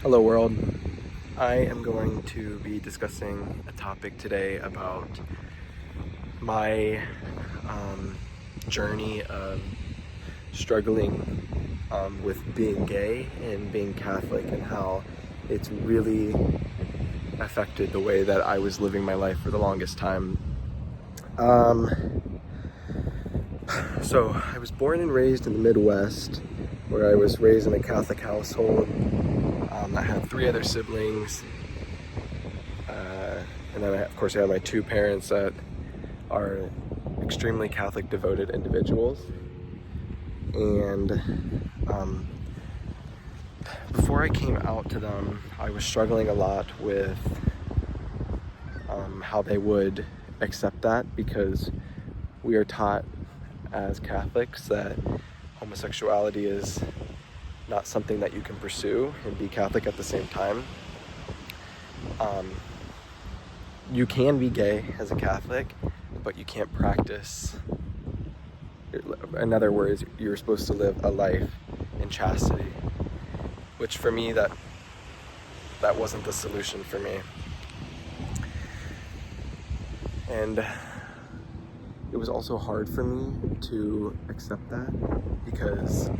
Hello world. I am going to be discussing a topic today about my journey of struggling with being gay and being Catholic, and how it's really affected the way that I was living my life for the longest time. So I was born and raised in the Midwest, where I was raised in a Catholic household. I had 3 other siblings, and then of course I have my 2 parents that are extremely Catholic devoted individuals. And before I came out to them, I was struggling a lot with how they would accept that, because we are taught as Catholics that homosexuality is not something that you can pursue and be Catholic at the same time. You can be gay as a Catholic, but you can't practice. In other words, you're supposed to live a life in chastity, which for me, that wasn't the solution for me. And it was also hard for me to accept that, because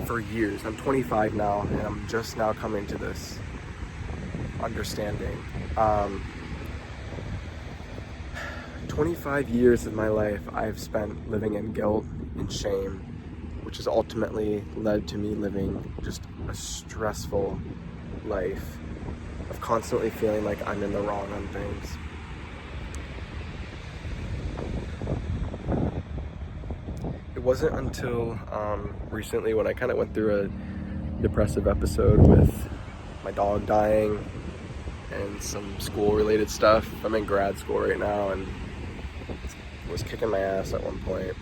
for years, I'm 25 now, and I'm just now coming to this understanding. 25 years of my life I've spent living in guilt and shame, which has ultimately led to me living just a stressful life of constantly feeling like I'm in the wrong on things. It wasn't until recently, when I kind of went through a depressive episode with my dog dying and some school-related stuff. I'm in grad school right now and was kicking my ass at one point.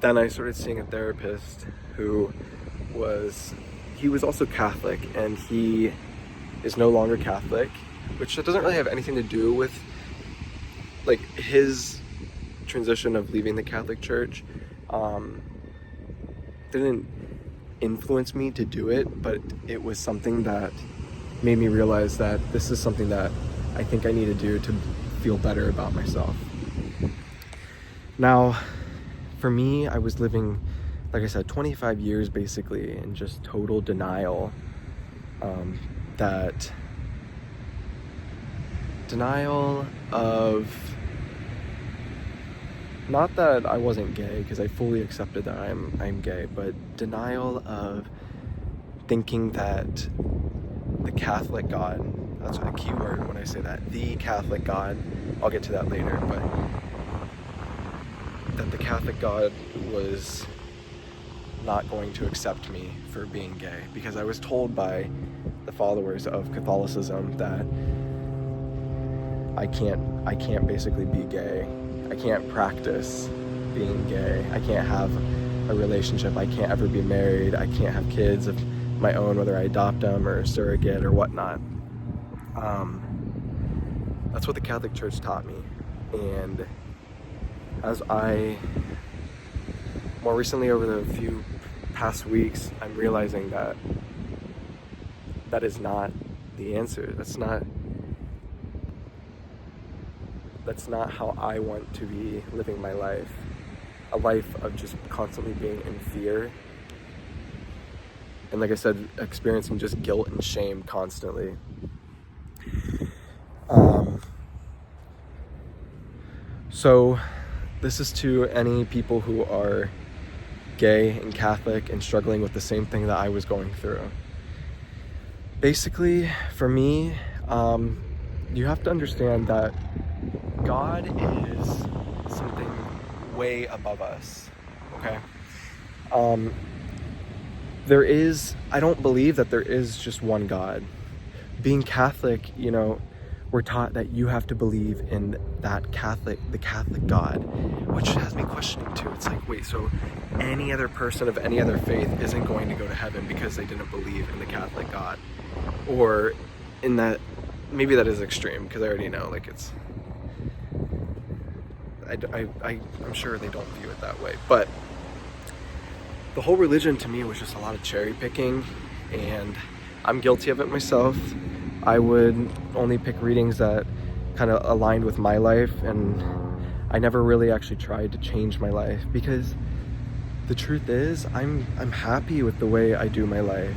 Then I started seeing a therapist who was also Catholic, and he is no longer Catholic, which doesn't really have anything to do with like his transition of leaving the Catholic Church. Didn't influence me to do it, but it was something that made me realize that this is something that I think I need to do to feel better about myself. Now, for me, I was living, like I said, 25 years basically in just total denial. Denial of, not that I wasn't gay, because I fully accepted that I'm gay, but denial of thinking that the Catholic God, that's a key word when I say that, the Catholic God, I'll get to that later, but that the Catholic God was not going to accept me for being gay, because I was told by the followers of Catholicism that I can't basically be gay. I can't practice being gay. I can't have a relationship. I can't ever be married. I can't have kids of my own, whether I adopt them or surrogate or whatnot. That's what the Catholic Church taught me. And as I, more recently over the few past weeks, I'm realizing that that is not the answer. That's not how I want to be living my life. A life of just constantly being in fear. And like I said, experiencing just guilt and shame constantly. So this is to any people who are gay and Catholic and struggling with the same thing that I was going through. Basically, for me, you have to understand that God is something way above us, okay? I don't believe that there is just one God. Being Catholic, we're taught that you have to believe in the Catholic God, which has me questioning too. It's like, wait, so any other person of any other faith isn't going to go to heaven because they didn't believe in the Catholic God? Or in that, maybe that is extreme, because I already know, like, it's, I'm sure they don't view it that way, but the whole religion to me was just a lot of cherry picking, and I'm guilty of it myself. I would only pick readings that kind of aligned with my life, and I never really actually tried to change my life, because the truth is I'm happy with the way I do my life.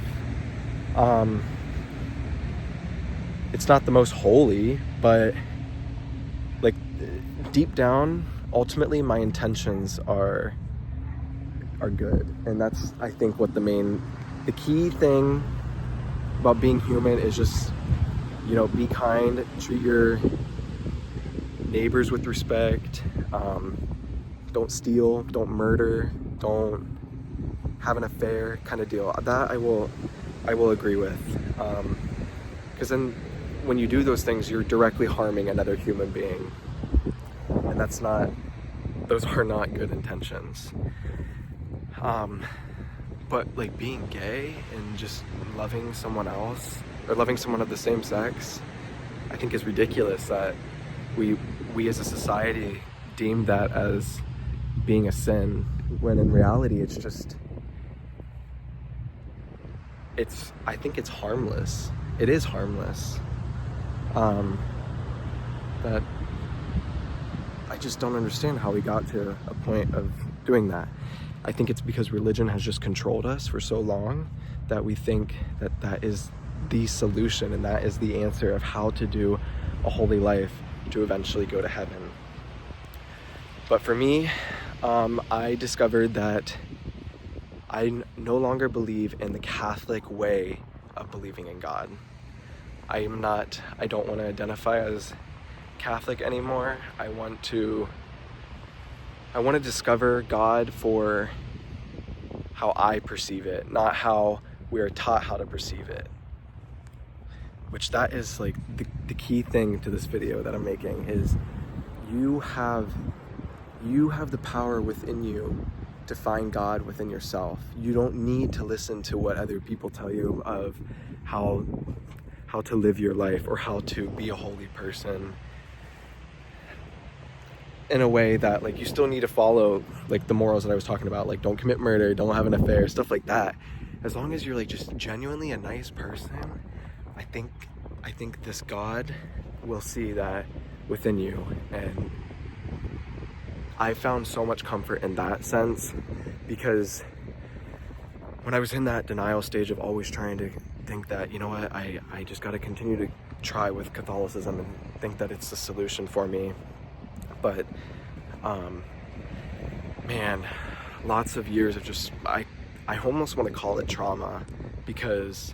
It's not the most holy, but like deep down, ultimately my intentions are good. And that's, I think, what the key thing about being human is just, you know, be kind, treat your neighbors with respect, don't steal, don't murder, don't have an affair, kind of deal. That I will agree with, because then when you do those things, you're directly harming another human being, and those are not good intentions. But like being gay and just loving someone else, or loving someone of the same sex, I think is ridiculous that we as a society deem that as being a sin, when in reality I think it's harmless. It is harmless. That I just don't understand how we got to a point of doing that. I think it's because religion has just controlled us for so long that we think that is the solution, and that is the answer of how to do a holy life to eventually go to heaven. But for me, I discovered that I no longer believe in the Catholic way of believing in God. I don't want to identify as Catholic anymore. I want to discover God for how I perceive it, not how we are taught how to perceive it. Which that is like the key thing to this video that I'm making, is you have the power within you to find God within yourself. You don't need to listen to what other people tell you of how to live your life, or how to be a holy person, in a way that, like, you still need to follow like the morals that I was talking about, like don't commit murder, don't have an affair, stuff like that. As long as you're like just genuinely a nice person, I think this God will see that within you. And I found so much comfort in that sense, because when I was in that denial stage of always trying to think that, you know what, I just got to continue to try with Catholicism and think that it's the solution for me. But man, lots of years of just, I almost want to call it trauma, because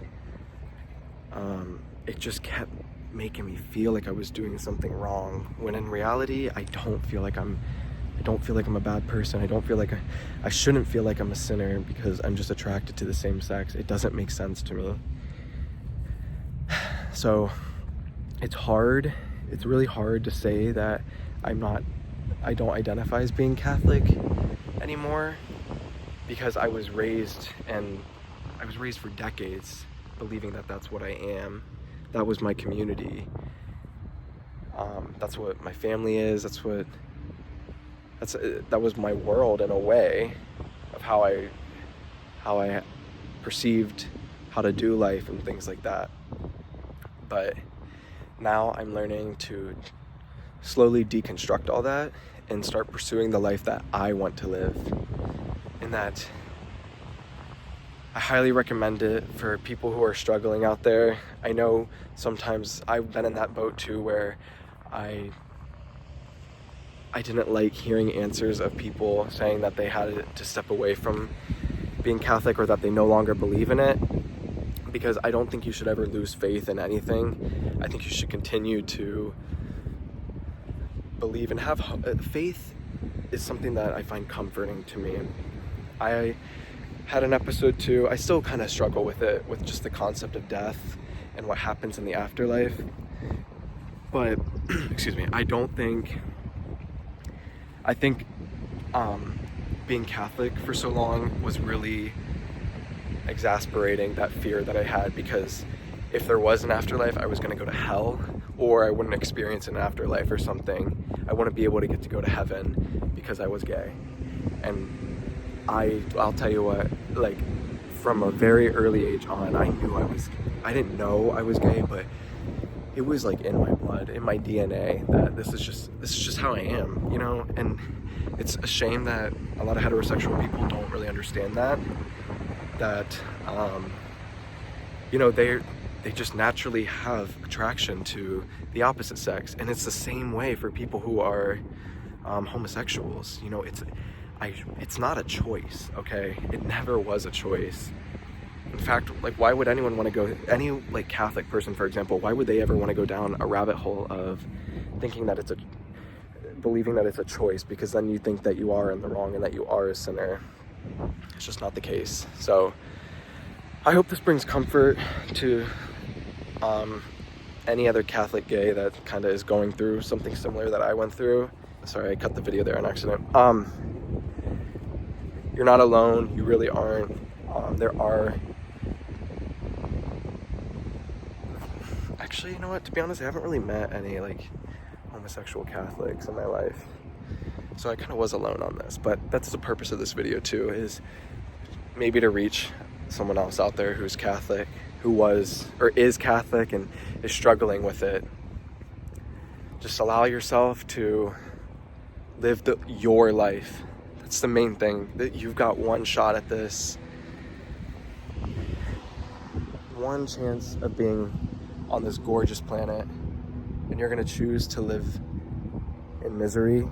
it just kept making me feel like I was doing something wrong, when in reality I don't feel like I'm a bad person. I don't feel like I shouldn't feel like I'm a sinner because I'm just attracted to the same sex. It doesn't make sense to me. So it's hard. It's really hard to say that I don't identify as being Catholic anymore, because I was raised for decades believing that that's what I am. That was my community. That's what my family is. That was my world, in a way, of how I perceived how to do life and things like that. But now I'm learning to slowly deconstruct all that and start pursuing the life that I want to live. And that I highly recommend it for people who are struggling out there. I know sometimes I've been in that boat too, where I didn't like hearing answers of people saying that they had to step away from being Catholic, or that they no longer believe in it, because I don't think you should ever lose faith in anything. I think you should continue to believe and have faith. Is something that I find comforting to me. I had an episode too, I still kind of struggle with it, with just the concept of death and what happens in the afterlife. But excuse me, I think being Catholic for so long was really exasperating, that fear that I had, because if there was an afterlife, I was going to go to hell, or I wouldn't experience an afterlife or something. I wouldn't be able to get to go to heaven because I was gay. And I'll tell you what, like, from a very early age on, I didn't know I was gay, but it was like in my blood, in my DNA, that this is just how I am, you know? And it's a shame that a lot of heterosexual people don't really understand that, you know, they just naturally have attraction to the opposite sex. And it's the same way for people who are homosexuals. You know, it's not a choice, okay? It never was a choice. In fact, like, why would anyone want to go, any like Catholic person, for example, why would they ever want to go down a rabbit hole of believing that it's a choice? Because then you think that you are in the wrong and that you are a sinner. It's just not the case. So I hope this brings comfort to any other Catholic gay that kind of is going through something similar that I went through. Sorry, I cut the video there on accident. You're not alone. You really aren't. There are... Actually, you know what? To be honest, I haven't really met any, like, homosexual Catholics in my life. So I kind of was alone on this. But that's the purpose of this video, too, is maybe to reach someone else out there who's Catholic, who was or is Catholic and is struggling with it. Just allow yourself to live your life. That's the main thing. That you've got one shot at this, one chance of being on this gorgeous planet, and you're gonna choose to live in misery,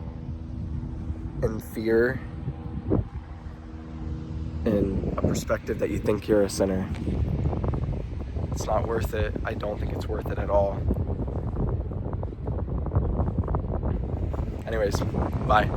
in fear, in a perspective that you think you're a sinner. It's not worth it. I don't think it's worth it at all. Anyways, bye.